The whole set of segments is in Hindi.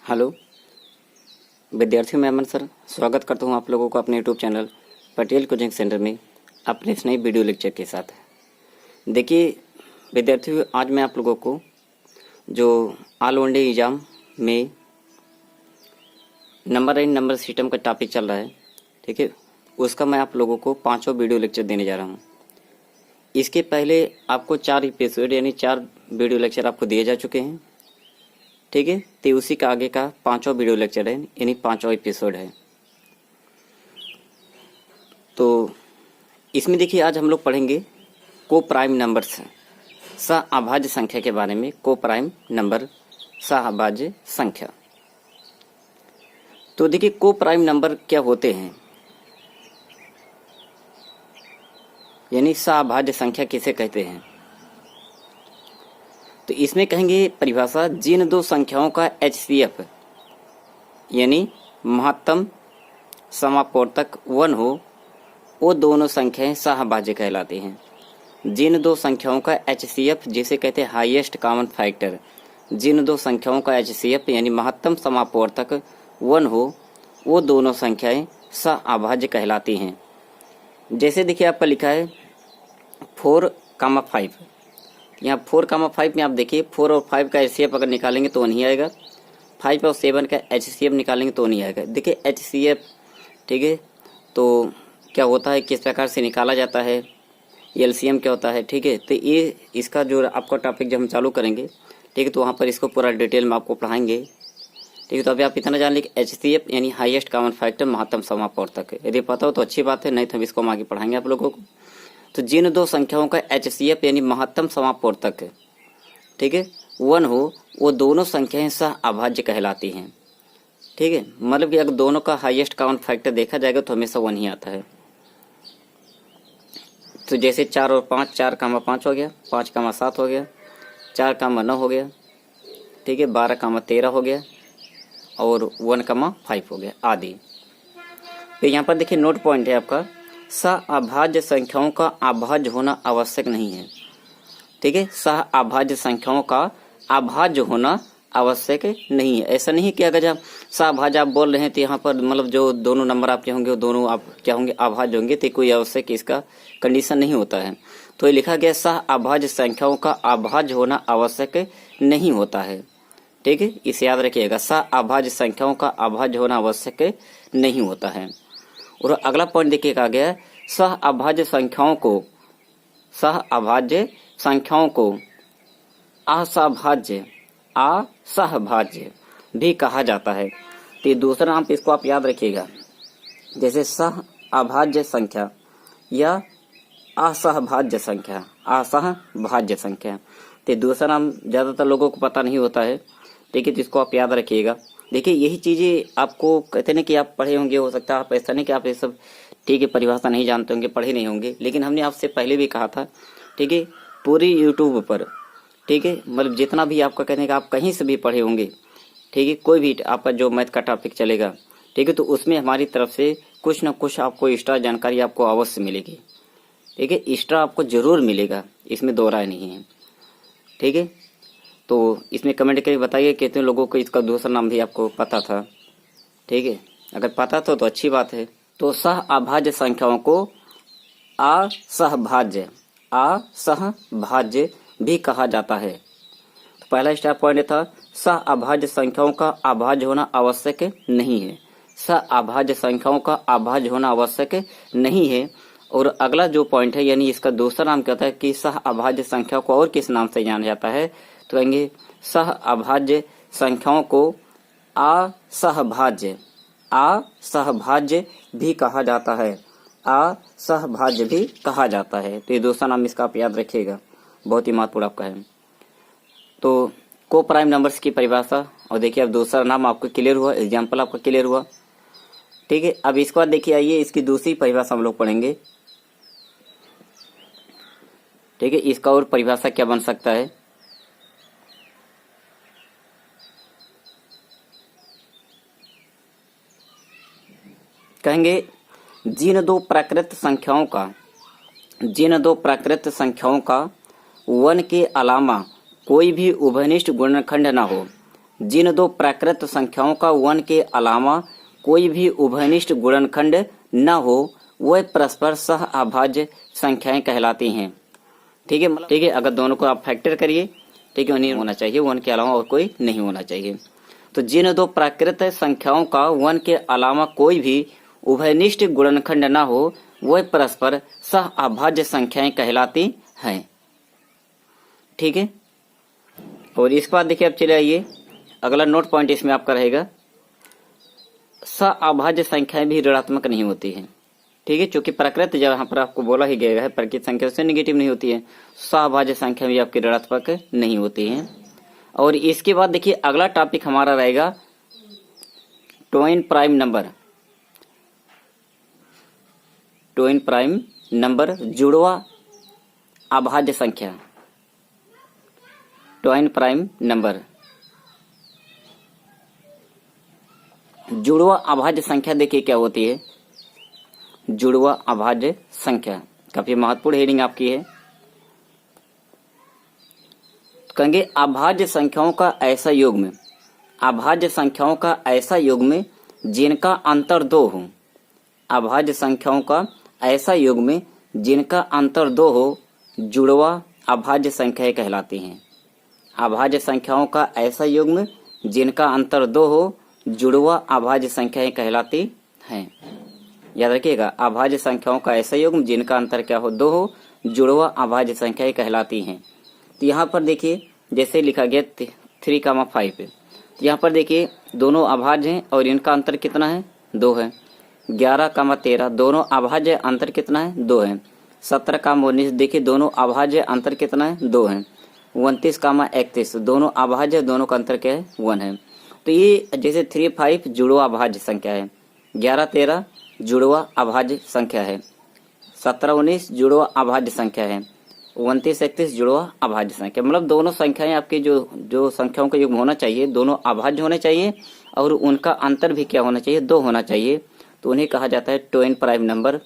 हेलो विद्यार्थी, मैं अमन सर स्वागत करता हूं आप लोगों को अपने YouTube channel Patel coaching centre में अपने इस नई वीडियो लेक्चर के साथ। देखिए विद्यार्थियों, आज मैं आप लोगों को जो ऑल इंडिया एग्जाम में नंबर सिस्टम का टॉपिक चल रहा है, ठीक है, उसका मैं आप लोगों को 5वां वीडियो लेक्चर देने जा रहा हूँ। इसके पहले आपको 4 एपिसोड यानी 4 वीडियो लेक्चर आपको दिए जा चुके हैं, ठीक है। तो उसी का आगे का 5वां वीडियो लेक्चर है, यानी 5वां एपिसोड है। तो इसमें देखिए आज हम लोग पढ़ेंगे को प्राइम नंबर्स, सहअभाज्य संख्या के बारे में। को प्राइम नंबर, सहअभाज्य संख्या। तो देखिए को प्राइम नंबर क्या होते हैं, यानी सहअभाज्य संख्या किसे कहते हैं। तो इसमें कहेंगे परिभाषा, जिन दो संख्याओं का HCF यानी महत्तम समापवर्तक 1 हो, वो दोनों संख्याएं सहअभाज्य कहलाती हैं। जिन दो संख्याओं का HCF जिसे कहते हैं हाईएस्ट कॉमन फैक्टर, जिन दो संख्याओं का HCF यानी महत्तम समापवर्तक 1 हो, वो दोनों संख्याएं सहअभाज्य कहलाती हैं। जैसे देखिए आपका लिखा है 4,5। यहाँ 4,5 में आप देखिए 4 और 5 का HCF अगर निकालेंगे तो नहीं आएगा, 5 और 7 का HCF निकालेंगे तो नहीं आएगा। देखिए HCF, ठीक है, तो क्या होता है, किस प्रकार से निकाला जाता है, LCM क्या होता है, ठीक है। तो ये इसका जो आपका टॉपिक जब हम चालू करेंगे, ठीक है, तो वहाँ पर इसको पूरा डिटेल में आपको पढ़ाएंगे, ठीक है। तो अभी आप इतना जान लीजिए HCF यानी हाईएस्ट कॉमन फैक्टर, महत्तम समापवर्तक है। यदि पता हो तो अच्छी बात है, नहीं तो हम इसको हम आगे पढ़ाएंगे आप लोगों को। तो जिन दो संख्याओं का HCF यानी महत्तम समापवर्तक, ठीक है, 1 हो, वो दोनों संख्याएं सहअभाज्य कहलाती हैं, ठीक है। मतलब कि अगर दोनों का हाईएस्ट कॉमन फैक्टर देखा जाएगा तो हमेशा 1 ही आता है। तो जैसे 4 और 5, 4,5 हो गया, 5,7 हो गया, 4,9 हो गया, ठीक है, 12,13 हो गया और 1,5 हो गया आदि। तो यहाँ पर देखिए नोट पॉइंट है आपका, सहअभाज्य संख्याओं का अभाज्य होना आवश्यक नहीं है, ठीक है। सहअभाज्य संख्याओं का अभाज्य होना आवश्यक नहीं है। ऐसा नहीं कि अगर आप सहअभाज्य आप बोल रहे हैं तो यहाँ पर मतलब जो दोनों नंबर आपके होंगे वो दोनों आप क्या होंगे, अभाज्य होंगे, तो कोई आवश्यक इसका कंडीशन नहीं होता है। तो ये लिखा गया सहअभाज्य संख्याओं का अभाज्य होना आवश्यक नहीं होता है, ठीक है, इसे याद रखिएगा। सहअभाज्य संख्याओं का अभाज्य होना आवश्यक नहीं होता है। और अगला पॉइंट देखिए कहा गया, सहअभाज्य संख्याओं को असहभाज्य भी कहा जाता है। तो दूसरा नाम इसको आप याद रखिएगा, जैसे सहअभाज्य संख्या या असहभाज्य संख्या। तो दूसरा नाम ज्यादातर लोगों को पता नहीं होता है, ठीक है, तो इसको आप याद रखिएगा। देखिए यही चीजें आपको कहते हैं कि आप पढ़े होंगे, हो सकता है आप ऐसा नहीं कि आप ये सब, ठीक है, परिभाषा नहीं जानते होंगे, पढ़े नहीं होंगे, लेकिन हमने आपसे पहले भी कहा था, ठीक है, पूरी यूट्यूब पर, ठीक है, मतलब जितना भी आपका कहने का आप कहीं से भी पढ़े होंगे, ठीक है, कोई भी आपका जो मैथ का टॉपिक चलेगा, ठीक है, तो उसमें हमारी तरफ से कुछ ना कुछ आपको एक्स्ट्रा जानकारी आपको अवश्य मिलेगी, ठीक है, एक्स्ट्रा आपको जरूर मिलेगा, इसमें दो राय नहीं है, ठीक है। तो इसमें कमेंट करके बताइए कितने लोगों को इसका दूसरा नाम भी आपको पता था, ठीक है, अगर पता था तो अच्छी बात है। तो सहअभाज्य संख्याओं को असहभाज्य भी कहा जाता है। तो पहला स्टार पॉइंट था, सहअभाज्य संख्याओं का अभाज्य होना आवश्यक नहीं है। सहअभाज्य संख्याओं का अभाज्य होना आवश्यक नहीं है। और अगला जो पॉइंट है, यानी इसका दूसरा नाम कहता है कि सहअभाज्य संख्या को और किस नाम से जाना जाता है, तो कहेंगे सहअभाज्य संख्याओं को असहभाज्य भी कहा जाता है। असहभाज्य भी कहा जाता है। तो ये दूसरा नाम इसका आप याद रखिएगा, बहुत ही महत्वपूर्ण आपका है। तो को प्राइम नंबर्स की परिभाषा, और देखिए अब दूसरा नाम आपको क्लियर हुआ, एग्जाम्पल आपका क्लियर हुआ, ठीक है। अब इसके बाद देखिए आइए इसकी दूसरी परिभाषा हम लोग पढ़ेंगे, ठीक है। इसका और परिभाषा क्या बन सकता है, कहेंगे जिन दो प्राकृत संख्याओं का 1 के अलावा कोई भी उभयनिष्ठ गुणनखंड न हो, जिन दो प्राकृत संख्याओं का 1 के अलावा कोई भी उभयनिष्ठ गुणनखंड न हो वह परस्पर सह अभाज्य संख्याएं कहलाती हैं। ठीक है, ठीक है। अगर दोनों को आप फैक्टर करिए, ठीक है, नहीं होना चाहिए 1 के अलावा और कोई नहीं होना चाहिए। तो जिन दो प्राकृत संख्याओं का 1 के अलावा कोई भी उभयनिष्ठ गुणनखंड न हो वह परस्पर सह अभाज्य संख्याएं कहलाती हैं। ठीक है, और इसके बाद देखिए, अब चले आइए अगला नोट पॉइंट इसमें आपका रहेगा, सह अभाज्य संख्याएं भी ऋणात्मक नहीं होती हैं। ठीक है, चूंकि प्राकृत जब यहाँ पर आपको बोला ही गया है प्राकृत संख्या से निगेटिव नहीं होती है, सहभाज्य संख्या भी आपकी ऋणात्मक नहीं होती है। और इसके बाद देखिए अगला टॉपिक हमारा रहेगा twine prime number. Twine prime number जुड़वा अभाज्य संख्या। ट्वाइन प्राइम नंबर जुड़वा अभाज्य संख्या देखिए क्या होती है। जुड़वा अभाज्य संख्या काफी महत्वपूर्ण हेडिंग आपकी है। कहेंगे अभाज्य संख्याओं का ऐसा युग्म, अभाज्य संख्याओं का ऐसा युग्म जिनका अंतर 2 हो। अभाज्य संख्याओं का ऐसा युग्म जिनका अंतर 2 हो जुड़वा अभाज्य संख्याएं कहलाती हैं। अभाज्य संख्याओं का ऐसा युग्म जिनका अंतर 2 हो जुड़वा अभाज्य संख्याएं कहलाती हैं। याद रखिएगा, अभाज्य संख्याओं का ऐसा युग्म जिनका अंतर क्या हो 2 हो जुड़वा अभाज्य संख्याएं कहलाती हैं। तो यहाँ पर देखिए जैसे लिखा गया 3,5 पे, तो यहाँ पर देखिए दोनों अभाज्य हैं और इनका अंतर कितना है 2 है। 11,13 दोनों अभाज्य अंतर कितना है 2 है। 17,19 देखिए दोनों अभाज्य अंतर कितना है 2 है। 29,31 दोनों अभाज्य दोनों का अंतर क्या है 1 है। तो ये जैसे 3,5 जुड़वा अभाज्य संख्या है, 11,13 जुड़वा अभाज्य संख्या है, 17,19 जुड़वा अभाज्य संख्या है, 29,31 जुड़वा अभाज्य संख्या। मतलब दोनों संख्याएं आपकी जो संख्याओं का युग्म होना चाहिए दोनों अभाज्य होने चाहिए और उनका अंतर भी क्या होना चाहिए 2 होना चाहिए। तो उन्हें कहा जाता है twine prime number.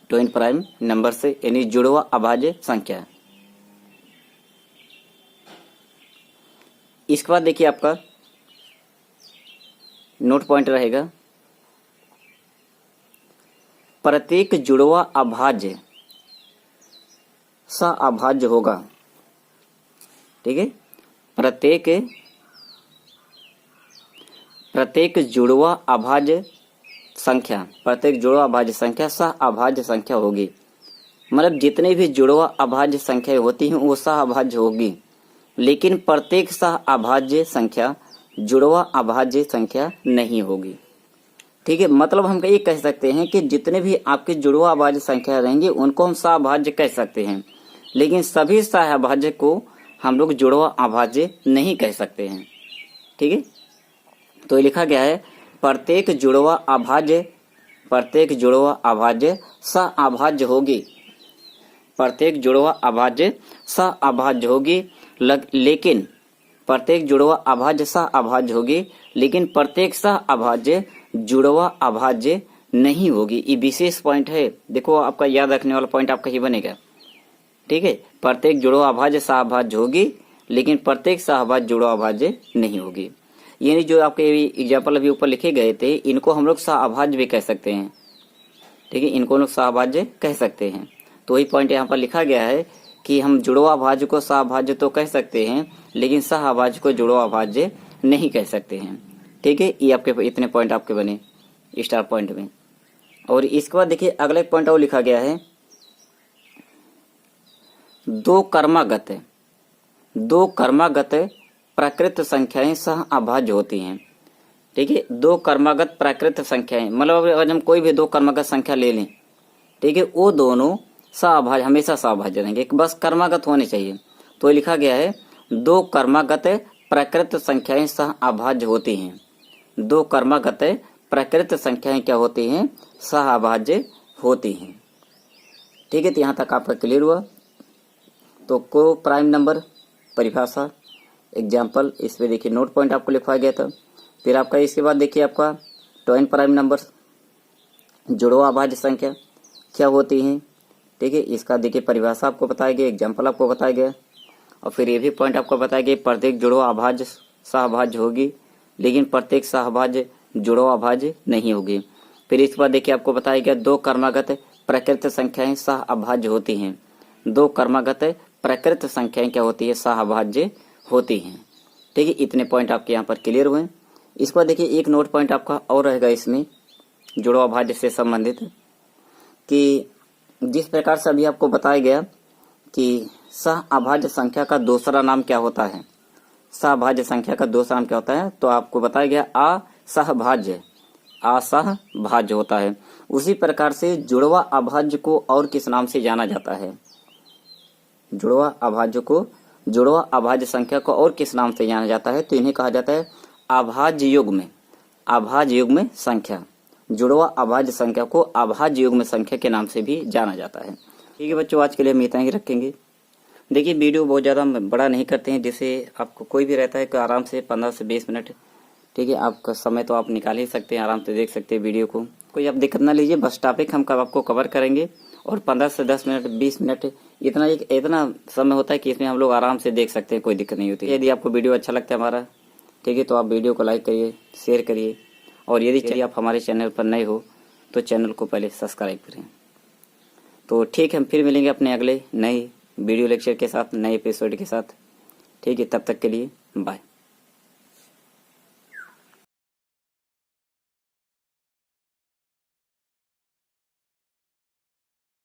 Twine prime number से यानी जुड़वा अभाज्य संख्या। इसके बाद देखिए आपका नोट पॉइंट रहेगा, प्रत्येक जुड़वा अभाज्य सह अभाज्य होगा। ठीक है, प्रत्येक जुड़वा अभाज्य संख्या, प्रत्येक जुड़वा अभाज्य संख्या सह अभाज्य संख्या होगी। मतलब जितने भी जुड़वा अभाज्य संख्याएं होती हैं वो सह अभाज्य होगी, लेकिन प्रत्येक सह अभाज्य संख्या जुड़वा अभाज्य संख्या नहीं होगी। ठीक है, मतलब हम ये कह सकते हैं कि जितने भी आपके जुड़वा अभाज्य संख्या रहेंगे उनको हम सहअभाज्य कह सकते हैं, लेकिन सभी सहअभाज्य को हम लोग जुड़वा अभाज्य नहीं कह सकते हैं। ठीक है, तो लिखा गया है प्रत्येक जुड़वा अभाज्य सहअभाज्य होगी। प्रत्येक जुड़वा अभाज्य सहअभाज्य होगी, लेकिन प्रत्येक जुड़वा अभाज्य सहअभाज्य होगी, लेकिन प्रत्येक सहअभाज्य जुड़वा अभाज्य नहीं होगी। ये विशेष पॉइंट है, देखो आपका याद रखने वाला पॉइंट आपका ही बनेगा। ठीक है, प्रत्येक जुड़वा अभाज्य सहअभाज्य होगी, लेकिन प्रत्येक सहअभाज्य जुड़वा अभाज्य नहीं होगी। यानी जो आपके एग्जाम्पल अभी ऊपर लिखे गए थे इनको हम लोग सहअभाज्य भी कह सकते हैं। ठीक है, इनको लोग सहअभाज्य कह सकते हैं। तो वही पॉइंट यहाँ पर लिखा गया है कि हम जुड़वा अभाज्य को सहअभाज्य तो कह सकते हैं, लेकिन सहअभाज्य को जुड़वा अभाज्य नहीं कह सकते हैं। ठीक है, ये आपके इतने पॉइंट आपके बने स्टार पॉइंट में। और इसके बाद देखिए अगला एक पॉइंट और लिखा गया है, दो कर्मागत प्राकृत संख्याएं सहअभाज्य होती हैं। ठीक है, दो कर्मागत प्राकृत संख्याएं, मतलब अगर हम कोई भी दो कर्मागत संख्या ले लें, ठीक है, वो दोनों सहअभाज्य हमेशा सहअभाज्य रहेंगे, बस कर्मागत होने चाहिए। तो लिखा गया है दो कर्मागत प्राकृत संख्याएं सहअभाज्य होती हैं। दो कर्मागत प्राकृत संख्याएं क्या होती हैं सहअभाज्य होती हैं। ठीक है, तो यहाँ तक आपका क्लियर हुआ। तो को प्राइम नंबर परिभाषा एग्जाम्पल इस पे देखिए नोट पॉइंट आपको लिखवाया गया था। फिर आपका इसके बाद देखिए आपका ट्वाइन प्राइम नंबर जुड़वा अभाज्य संख्या क्या होती हैं। ठीक है, इसका देखिए परिभाषा आपको बताया गया, एग्जाम्पल आपको बताया गया, और फिर ये भी पॉइंट आपको बताया गया प्रत्येक जुड़वा अभाज्य सहअभाज्य होगी, लेकिन प्रत्येक सहअभाज्य जुड़वा अभाज्य नहीं होगी। फिर इसके बाद देखिए आपको बताया गया 2 क्रमागत प्रकृत संख्याएं सहअभाज्य होती हैं। 2 क्रमागत प्रकृत संख्याएं क्या होती है? सहअभाज्य होती हैं। ठीक है, इतने पॉइंट आपके यहाँ पर क्लियर हुए। इस पर देखिए एक नोट पॉइंट आपका और रहेगा इसमें जुड़वा अभाज्य से संबंधित, कि जिस प्रकार से अभी आपको बताया गया कि सहअभाज्य संख्या का दूसरा नाम क्या होता है, सहअभाज्य संख्या का दूसरा नाम क्या होता है, तो आपको बताया गया असहभाज्य, असहभाज्य होता है। उसी प्रकार से जुड़वा अभाज्य को और किस नाम से जाना जाता है? जुड़वा अभाज्य को, जुड़वा अभाज्य संख्या को और किस नाम से जाना जाता है? तो इन्हें कहा जाता है अभाज्य युग्म, अभाज्य युग्म संख्या। जुड़वा अभाज्य संख्या को अभाज्य युग्म संख्या के नाम से भी जाना जाता है। ठीक है बच्चों, आज के लिए हम इतना ही रखेंगे। देखिए वीडियो बहुत ज़्यादा बड़ा नहीं करते हैं, जिससे आपको कोई भी रहता है कि आराम से 15 से 20 मिनट, ठीक है, आपका समय तो आप निकाल ही सकते हैं, आराम से देख सकते हैं वीडियो को, कोई आप दिक्कत ना लीजिए। बस टॉपिक हम कब आपको कवर करेंगे और 15 से 10 मिनट 20 मिनट इतना समय होता है कि इसमें हम लोग आराम से देख सकते हैं, कोई दिक्कत नहीं होती। यदि आपको वीडियो अच्छा लगता है हमारा, ठीक है, तो आप वीडियो को लाइक करिए, शेयर करिए, और यदि आप हमारे चैनल पर नए हो तो चैनल को पहले सब्सक्राइब करें। तो ठीक है, हम फिर मिलेंगे अपने अगले नए वीडियो लेक्चर के साथ, नए एपिसोड के साथ। ठीक है, तब तक के लिए बाय।